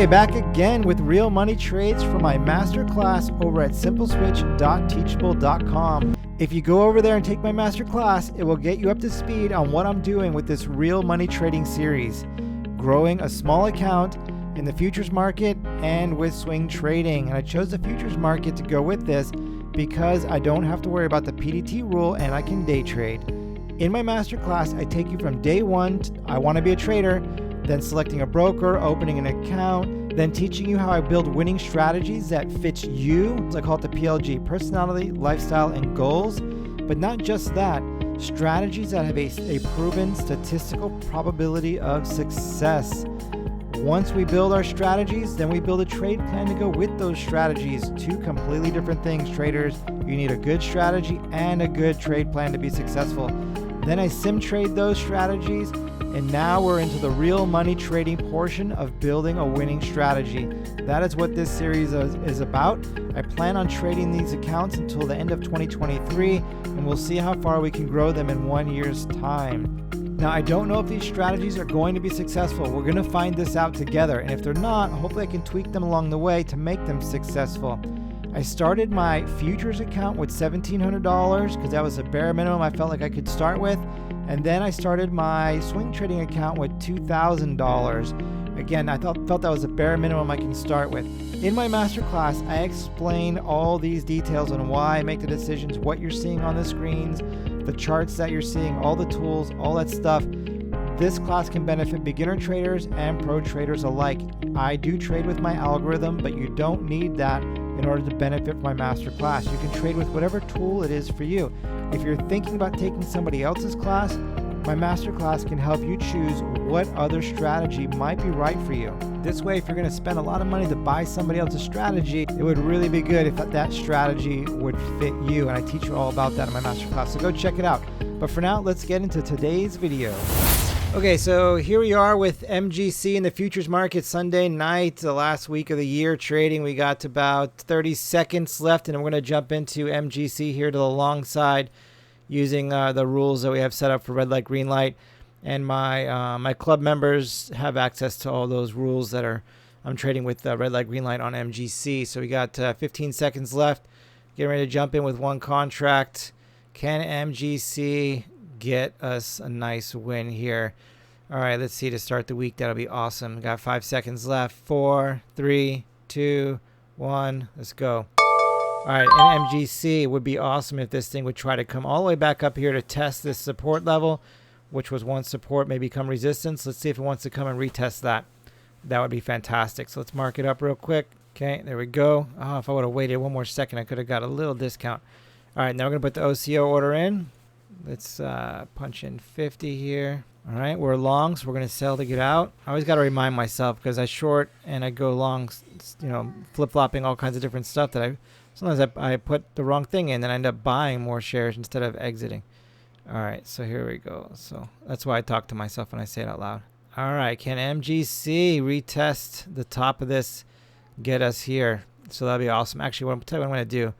Okay, back again with real money trades for my masterclass over at simpleswitch.teachable.com. If you go over there and take my masterclass, it will get you up to speed on what I'm doing with this real money trading series, growing a small account in the futures market and with swing trading. And I chose the futures market to go with this because I don't have to worry about the PDT rule and I can day trade. In my masterclass, I take you from day one, I want to be a trader, then selecting a broker, opening an account, then teaching you how I build winning strategies that fit you. I call it the PLG, personality, lifestyle, and goals. But not just that, strategies that have a proven statistical probability of success. Once we build our strategies, then we build a trade plan to go with those strategies. Two completely different things, traders. You need a good strategy and a good trade plan to be successful. Then I sim trade those strategies, and now we're into the real money trading portion of building a winning strategy. That is what this series is about. I plan on trading these accounts until the end of 2023, and we'll see how far we can grow them in 1 year's time. Now, I don't know if these strategies are going to be successful. We're going to find this out together, and if they're not, hopefully I can tweak them along the way to make them successful. I started my futures account with $1,700 because that was the bare minimum I felt like I could start with. And then I started my swing trading account with $2,000. Again, I felt that was the bare minimum I can start with. In my masterclass, I explain all these details on why I make the decisions, what you're seeing on the screens, the charts that you're seeing, all the tools, all that stuff. This class can benefit beginner traders and pro traders alike. I do trade with my algorithm, but you don't need that in order to benefit from my masterclass. You can trade with whatever tool it is for you. If you're thinking about taking somebody else's class, my masterclass can help you choose what other strategy might be right for you. This way, if you're going to spend a lot of money to buy somebody else's strategy, it would really be good if that strategy would fit you. And I teach you all about that in my masterclass, so go check it out. But for now, let's get into today's video. Okay, so here we are with MGC in the futures market Sunday night, the last week of the year trading. We got about 30 seconds left, and we're going to jump into MGC here to the long side using the rules that we have set up for red light, green light. And my club members have access to all those rules that I'm trading with red light, green light on MGC. So we got 15 seconds left. Getting ready to jump in with one contract. Can MGC get us a nice win here? All right, let's see, to start the week. That'll be awesome. Got 5 seconds left. 4, 3, 2, 1. Let's go. All right, and MGC would be awesome if this thing would try to come all the way back up here to test this support level, which was once support, may become resistance. Let's see if it wants to come and retest that. That would be fantastic. So let's mark it up real quick. Okay, there we go. Oh, if I would have waited one more second, I could have got a little discount. All right, now we're going to put the OCO order in. Let's punch in 50 here. All right, we're long, so we're going to sell to get out. I always got to remind myself because I short and I go long, flip-flopping all kinds of different stuff that sometimes I put the wrong thing in and I end up buying more shares instead of exiting. All right, so here we go. So that's why I talk to myself when I say it out loud. All right, can MGC retest the top of this, get us here? So that'll be awesome. Actually, I'll tell you what I'm going to do.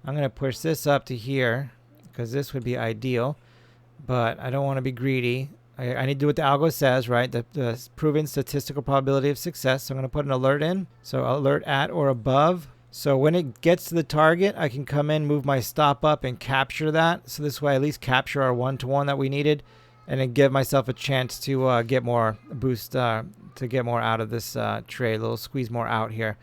I'm going to push this up to here because this would be ideal, but I don't want to be greedy. I need to do what the algo says, right? The proven statistical probability of success. So I'm going to put an alert in. So alert at or above. So when it gets to the target, I can come in, move my stop up and capture that. So this way I at least capture our 1-to-1 that we needed and then give myself a chance to get more boost, to get more out of this trade, a little squeeze more out here.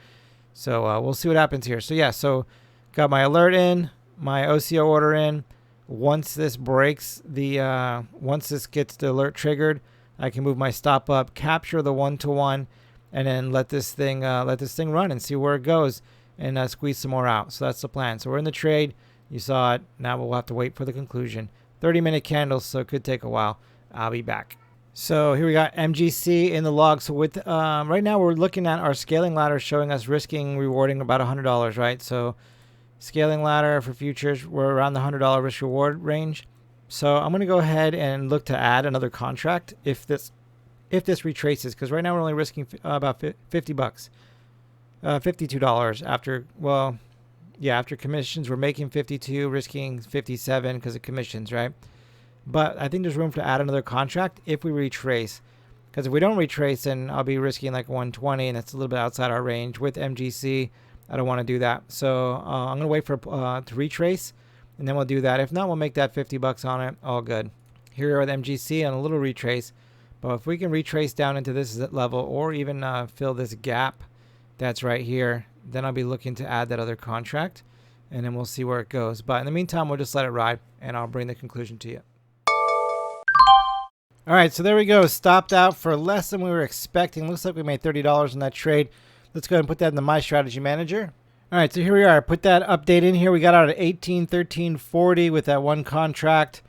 So we'll see what happens here. So yeah, so got my alert in, my OCO order in. Once this breaks once this gets the alert triggered, I can move my stop up, capture the 1-to-1, and then let this thing run and see where it goes, and squeeze some more out. So that's the plan. So we're in the trade. You saw it. Now we'll have to wait for the conclusion. 30-minute candles, so it could take a while. I'll be back. So here we got MGC in the log. So with right now we're looking at our scaling ladder showing us rewarding about $100, right? So scaling ladder for futures, we're around the $100 risk reward range. So I'm going to go ahead and look to add another contract if this retraces, because right now we're only risking about $50, $52 after commissions. We're making 52, risking 57 because of commissions, right? But I think there's room to add another contract if we retrace, Because if we don't retrace, then I'll be risking like 120, and that's a little bit outside our range. With MGC, I don't want to do that. So I'm going to wait for to retrace, and then we'll do that. If not, we'll make that 50 bucks on it. All good. Here we are with MGC on a little retrace. But if we can retrace down into this level, or even fill this gap that's right here, then I'll be looking to add that other contract, and then we'll see where it goes. But in the meantime, we'll just let it ride, and I'll bring the conclusion to you. All right, so there we go. Stopped out for less than we were expecting. Looks like we made $30 in that trade. Let's go ahead and put that in the My Strategy Manager. All right, so here we are. Put that update in here. We got out at 18.1340 with that one contract.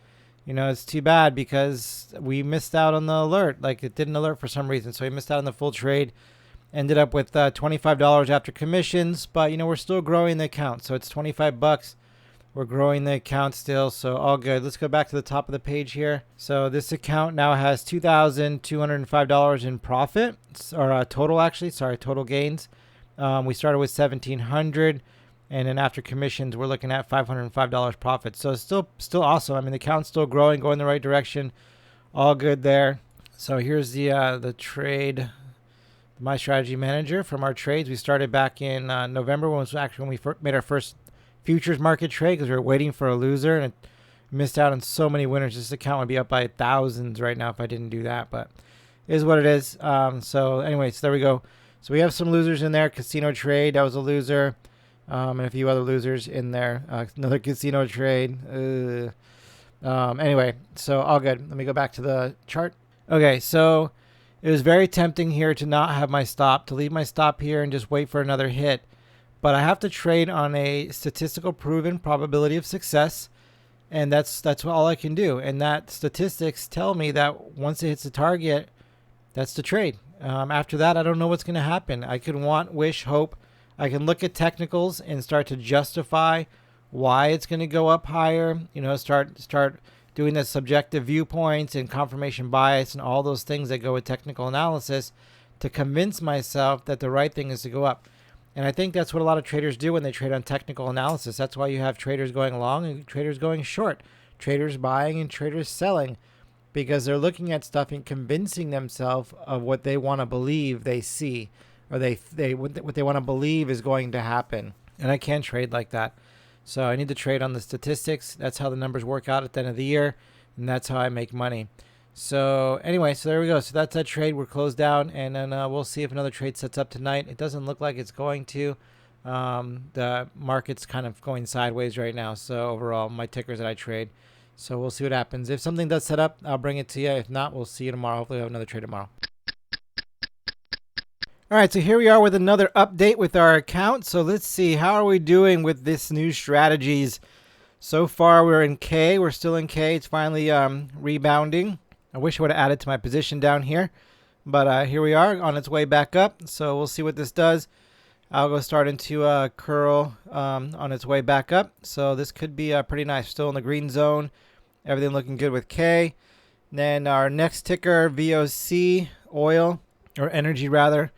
You know, it's too bad because we missed out on the alert. Like, it didn't alert for some reason, so we missed out on the full trade. Ended up with $25 after commissions, but, you know, we're still growing the account. So it's 25 bucks. We're growing the account still, so all good. Let's go back to the top of the page here. So this account now has $2,205 in profit, or total actually. Sorry, total gains. We started with $1,700, and then after commissions, we're looking at $505 profit. So it's still awesome. I mean, the account's still growing, going the right direction. All good there. So here's the trade, My Strategy Manager from our trades. We started back in November when we made our first futures market trade, because we were waiting for a loser and it missed out on so many winners. This account would be up by thousands right now if I didn't do that, but it is what it is. So anyway, so there we go. So we have some losers in there. Casino trade, that was a loser, and a few other losers in there. Another casino trade. Anyway, so all good. Let me go back to the chart. Okay, so it was very tempting here to not have my stop, to leave my stop here and just wait for another hit. But I have to trade on a statistical proven probability of success, and that's all I can do. And that statistics tell me that once it hits the target, that's the trade. After that, I don't know what's going to happen. I can want, wish, hope. I can look at technicals and start to justify why it's going to go up higher. You know, start doing the subjective viewpoints and confirmation bias and all those things that go with technical analysis to convince myself that the right thing is to go up. And I think that's what a lot of traders do when they trade on technical analysis. That's why you have traders going long and traders going short, traders buying and traders selling, because they're looking at stuff and convincing themselves of what they want to believe they see, or what they want to believe is going to happen. And I can't trade like that. So I need to trade on the statistics. That's how the numbers work out at the end of the year, and that's how I make money. So anyway, so there we go. So that's that trade. We're closed down, and then we'll see if another trade sets up tonight. It doesn't look like it's going to. The market's kind of going sideways right now. So overall, my tickers that I trade. So we'll see what happens. If something does set up, I'll bring it to you. If not, we'll see you tomorrow. Hopefully we'll have another trade tomorrow. All right, so here we are with another update with our account. So let's see, how are we doing with this new strategies? So far, we're in K. We're still in K. It's finally rebounding. I wish I would have added to my position down here, but here we are on its way back up. So we'll see what this does. I'll go start into curl on its way back up. So this could be pretty nice. Still in the green zone. Everything looking good with K. Then our next ticker, VOC, oil, or energy rather.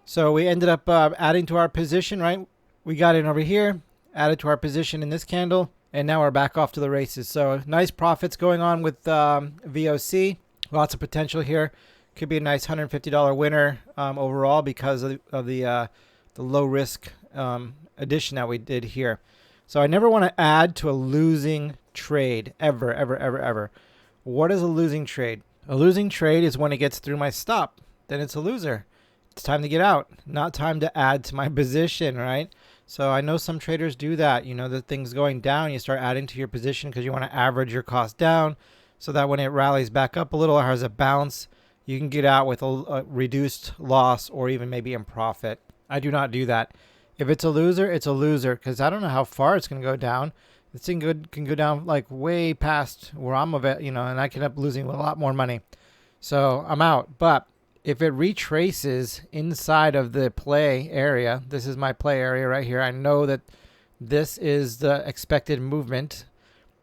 So we ended up adding to our position, right? We got in over here, added to our position in this candle, and now we're back off to the races. So nice profits going on with VOC. Lots of potential here. Could be a nice $150 winner overall because of the low risk addition that we did here. So I never want to add to a losing trade ever, ever, ever, ever. What is a losing trade? A losing trade is when it gets through my stop. Then it's a loser. It's time to get out, not time to add to my position, right? So I know some traders do that. You know, the thing's going down, you start adding to your position because you want to average your cost down so that when it rallies back up a little or has a bounce, you can get out with a reduced loss or even maybe in profit. I do not do that. If it's a loser, it's a loser because I don't know how far it's going to go down. This thing can go down like way past where I'm of it, you know, and I can end up losing a lot more money. So I'm out. But if it retraces inside of the play area, this is my play area right here. I know that this is the expected movement.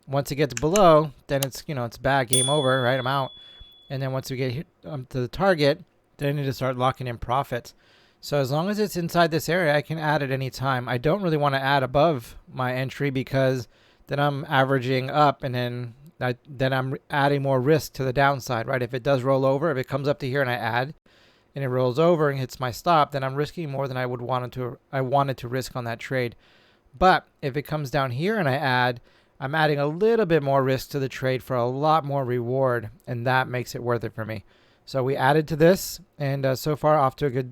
Once it gets below, then it's, you know, it's bad, game over, right? I'm out. And then once we get to the target, then I need to start locking in profits. So as long as it's inside this area, I can add at any time. I don't really want to add above my entry because then I'm averaging up and then then I'm adding more risk to the downside, right? If it does roll over, if it comes up to here and I add, and it rolls over and hits my stop, then I'm risking more than I wanted to risk on that trade. But if it comes down here and I add, I'm adding a little bit more risk to the trade for a lot more reward, and that makes it worth it for me. So we added to this, and so far off to a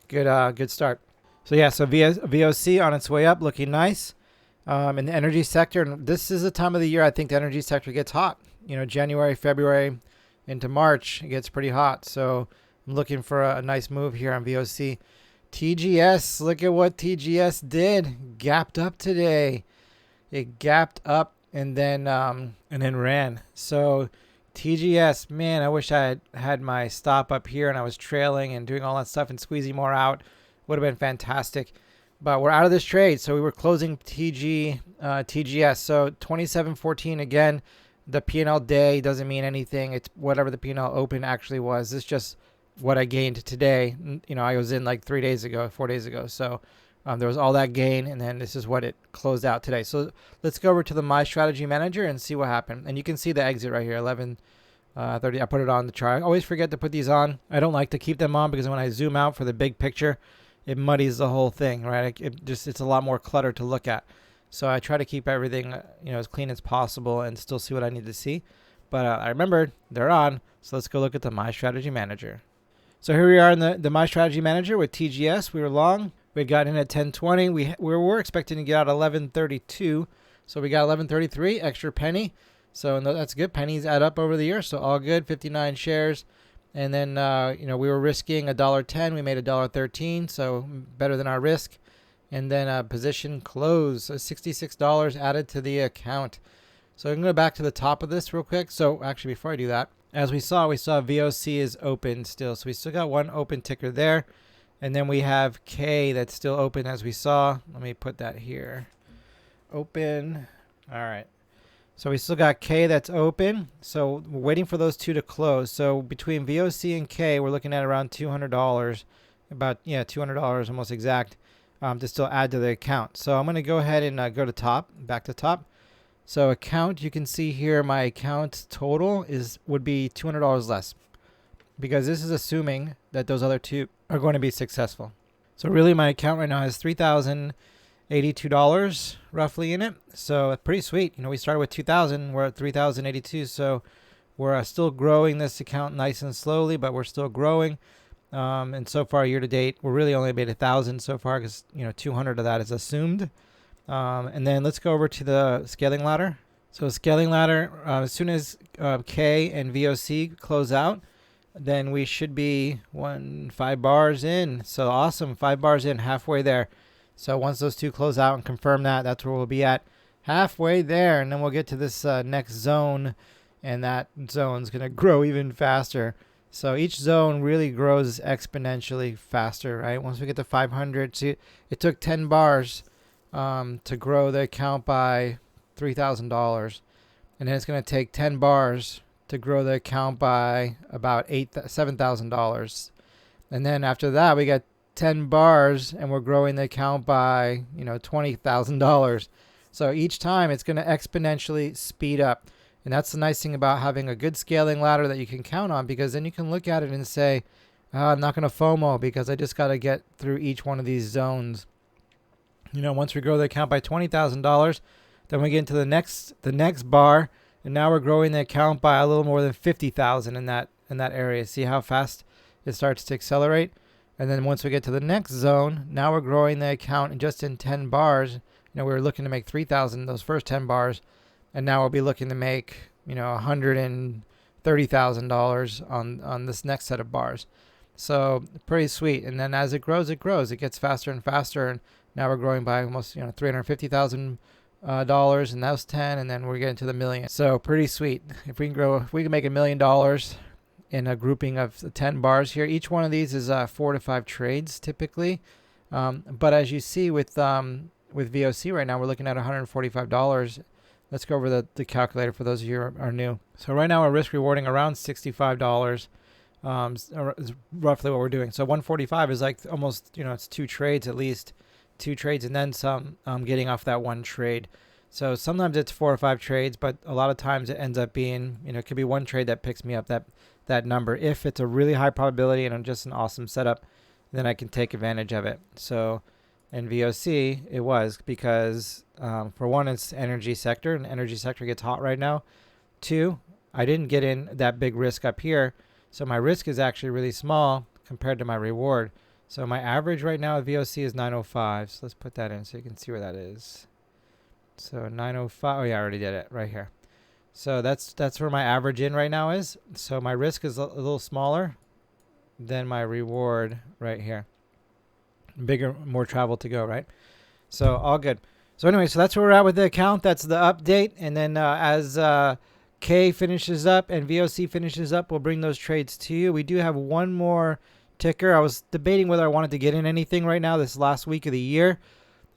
good start. So yeah, so VOC on its way up, looking nice. In the energy sector, and this is the time of the year I think the energy sector gets hot. January, February, into March, it gets pretty hot. So I'm looking for a nice move here on VOC. TGS, look at what TGS did. Gapped up today. It gapped up and then ran. So TGS, man, I wish I had my stop up here and I was trailing and doing all that stuff and squeezing more out. Would have been fantastic. But we're out of this trade, so we were closing TGS. So 27.14 again. The P&L day doesn't mean anything. It's whatever the P&L open actually was. It's just what I gained today. I was in like 4 days ago. So there was all that gain, and then this is what it closed out today. So let's go over to the My Strategy Manager and see what happened. And you can see the exit right here, 11:30. I put it on the chart. I always forget to put these on. I don't like to keep them on because when I zoom out for the big picture, it muddies the whole thing, right? It's a lot more clutter to look at. So I try to keep everything, as clean as possible and still see what I need to see. But I remembered they're on. So let's go look at the My Strategy Manager. So here we are in the My Strategy Manager with TGS. We were long. We had gotten in at 10:20. We were expecting to get out 11:32. So we got 11:33, extra penny. So that's good. Pennies add up over the year. So all good, 59 shares. And then, we were risking $1.10. We made $1.13, so better than our risk. And then position close, so $66 added to the account. So I'm going to go back to the top of this real quick. So actually, before I do that, as we saw VOC is open still. So we still got one open ticker there. And then we have K that's still open as we saw. Let me put that here. Open. All right. So we still got K that's open. So we're waiting for those two to close. So between VOC and K, we're looking at around $200, $200 almost exact, to still add to the account. So I'm going to go ahead and go to back to top. So account, you can see here my account total would be $200 less because this is assuming that those other two are going to be successful. So really my account right now has $3,082 roughly in it. So pretty sweet. We started with 2,000. We're at 3,082. So we're still growing this account nice and slowly, but we're still growing. And so far year to date, we're really only made 1,000 so far because 200 of that is assumed. And then let's go over to the scaling ladder. So scaling ladder, as soon as K and VOC close out, then we should be 5 bars in. So awesome, 5 bars in, halfway there. So once those two close out and confirm that, that's where we'll be at, halfway there. And then we'll get to this next zone, and that zone's going to grow even faster. So each zone really grows exponentially faster, right? Once we get to 500, see, it took 10 bars to grow the account by $3,000. And then it's going to take 10 bars to grow the account by about $7,000. And then after that, we got 10 bars and we're growing the account by, $20,000. So each time it's going to exponentially speed up. And that's the nice thing about having a good scaling ladder that you can count on, because then you can look at it and say, I'm not going to FOMO because I just got to get through each one of these zones. Once we grow the account by $20,000, then we get into the next bar, and now we're growing the account by a little more than 50,000 in that area. See how fast it starts to accelerate? And then once we get to the next zone, now we're growing the account just in 10 bars. We were looking to make 3,000 those first 10 bars, and now we'll be looking to make $130,000 on this next set of bars. So pretty sweet. And then as it grows, it gets faster and faster, and now we're growing by almost $350,000 in those 10, and then we're getting to the million. So pretty sweet. If we can make $1 million in a grouping of 10 bars here. Each one of these is 4 to 5 trades typically. But as you see with VOC right now, we're looking at $145. Let's go over the calculator for those of you who are new. So right now we're risk rewarding around $65. Is roughly what we're doing. So 145 is like almost, it's 2 trades at least. 2 trades and then some, getting off that one trade. So sometimes it's 4 or 5 trades, but a lot of times it ends up being, it could be one trade that picks me up that number. If it's a really high probability and just an awesome setup, then I can take advantage of it. So in VOC, it was because for one, it's energy sector, and energy sector gets hot right now. Two, I didn't get in that big risk up here, so my risk is actually really small compared to my reward. So my average right now at VOC is 905. So let's put that in so you can see where that is. So 905. Oh yeah, I already did it right here. So that's where my average in right now is. So my risk is a little smaller than my reward right here. Bigger, more travel to go, right? So all good. So anyway, so that's where we're at with the account. That's the update. And then as K finishes up and VOC finishes up, we'll bring those trades to you. We do have one more ticker. I was debating whether I wanted to get in anything right now this last week of the year,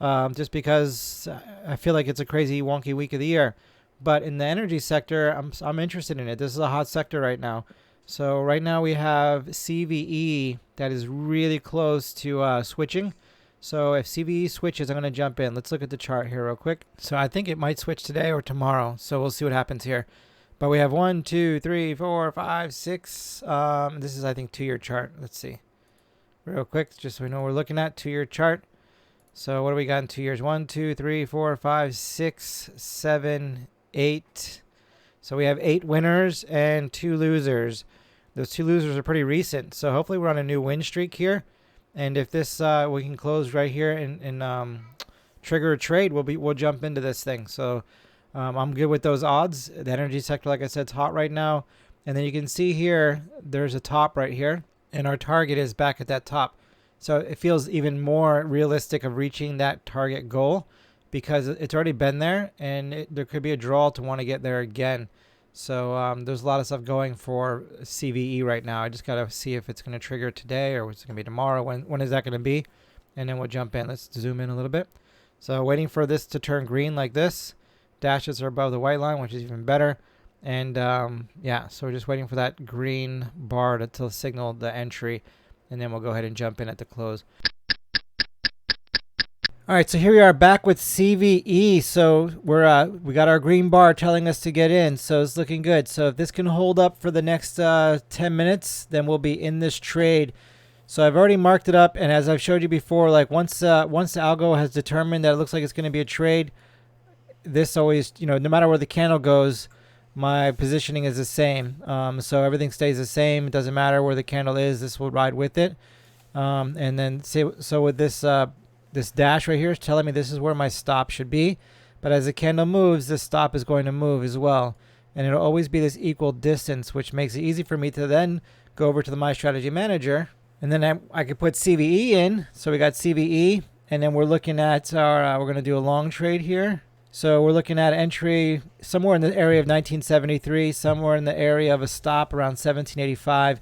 just because I feel like it's a crazy wonky week of the year. But in the energy sector, I'm interested in it. This is a hot sector right now. So right now we have CVE that is really close to switching. So if CVE switches, I'm going to jump in. Let's look at the chart here real quick. So I think it might switch today or tomorrow. So we'll see what happens here. But we have 1, 2, 3, 4, 5, 6. This is, I think, 2-year chart. Let's see. Real quick, just so we know what we're looking at. 2-year chart. So what do we got in 2 years? 1, 2, 3, 4, 5, 6, 7, 8. So we have 8 winners and 2 losers. Those 2 losers are pretty recent. So hopefully we're on a new win streak here. And if this we can close right here and trigger a trade, we'll jump into this thing. So I'm good with those odds. The energy sector, like I said, is hot right now. And then you can see here, there's a top right here. And our target is back at that top. So it feels even more realistic of reaching that target goal because it's already been there. And there could be a draw to want to get there again. So there's a lot of stuff going for CVE right now. I just got to see if it's going to trigger today or it's going to be tomorrow. When is that going to be? And then we'll jump in. Let's zoom in a little bit. So waiting for this to turn green like this. Dashes are above the white line, which is even better. And yeah, so we're just waiting for that green bar to signal the entry. And then we'll go ahead and jump in at the close. All right, so here we are back with CVE. So we got our green bar telling us to get in, so it's looking good. So if this can hold up for the next 10 minutes, then we'll be in this trade. So I've already marked it up, and as I've showed you before, like once the algo has determined that it looks like it's going to be a trade, this always, no matter where the candle goes, my positioning is the same. So everything stays the same. It doesn't matter where the candle is. This will ride with it. And then so with this. This dash right here is telling me this is where my stop should be. But as the candle moves, this stop is going to move as well. And it'll always be this equal distance, which makes it easy for me to then go over to the My Strategy Manager. And then I could put CVE in. So we got CVE. And then we're looking at our, we're going to do a long trade here. So we're looking at entry somewhere in the area of 1973, somewhere in the area of a stop around 1785.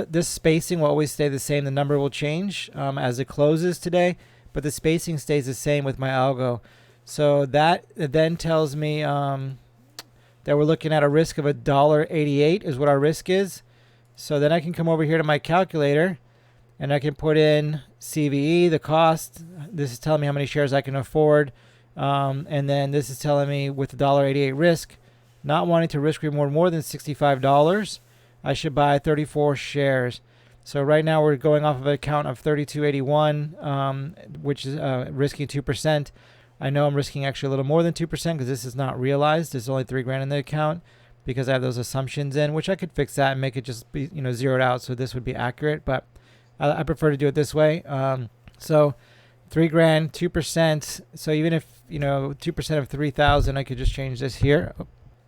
This spacing will always stay the same. The number will change as it closes today. But the spacing stays the same with my algo. So that then tells me that we're looking at a risk of $1.88 is what our risk is. So then I can come over here to my calculator and I can put in CVE, the cost. This is telling me how many shares I can afford. And then this is telling me with the $1.88 risk, not wanting to risk reward more than $65, I should buy 34 shares. So right now we're going off of a count of 3281, which is risking 2%. I know I'm risking actually a little more than 2% because this is not realized. There's only $3,000 in the account because I have those assumptions in, which I could fix that and make it just be zeroed out so this would be accurate. But I prefer to do it this way. So $3,000, 2%. So even if 2% of 3,000, I could just change this here.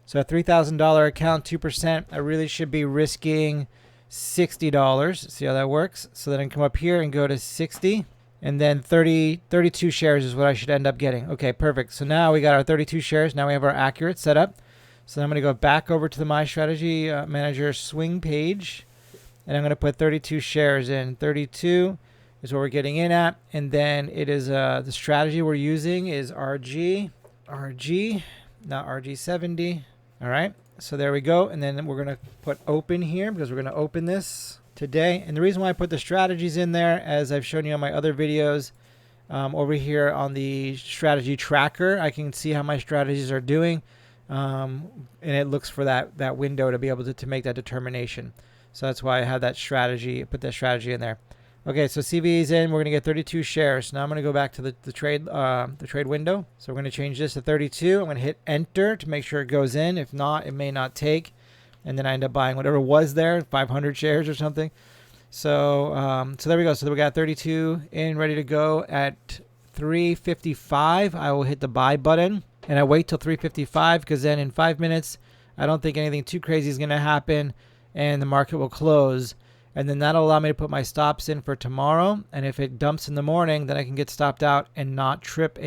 So a $3,000 account, 2%. I really should be risking $60. See how that works? So then I can come up here and go to 60, and then 32 shares is what I should end up getting. Okay, perfect. So now we got our 32 shares. Now we have our accurate setup. So I'm going to go back over to the My Strategy Manager swing page, and I'm going to put 32 shares in. 32 is what we're getting in at, and then it is the strategy we're using is RG, not RG70. All right. So there we go. And then we're going to put open here because we're going to open this today. And the reason why I put the strategies in there, as I've shown you on my other videos, Over here on the strategy tracker, I can see how my strategies are doing, and it looks for that window to be able to make that determination. So that's why I have that strategy, put that strategy in there. Okay, so CVE is in. We're gonna get 32 shares. Now I'm gonna go back to the trade window. So we're gonna change this to 32. I'm gonna hit enter to make sure it goes in. If not, it may not take, and then I end up buying whatever was there, 500 shares or something. So so there we go. So we got 32 in, ready to go. At 3:55, I will hit the buy button, and I wait till 3:55 because then in 5 minutes, I don't think anything too crazy is gonna happen, and the market will close. And then that'll allow me to put my stops in for tomorrow. And if it dumps in the morning, then I can get stopped out and not trip a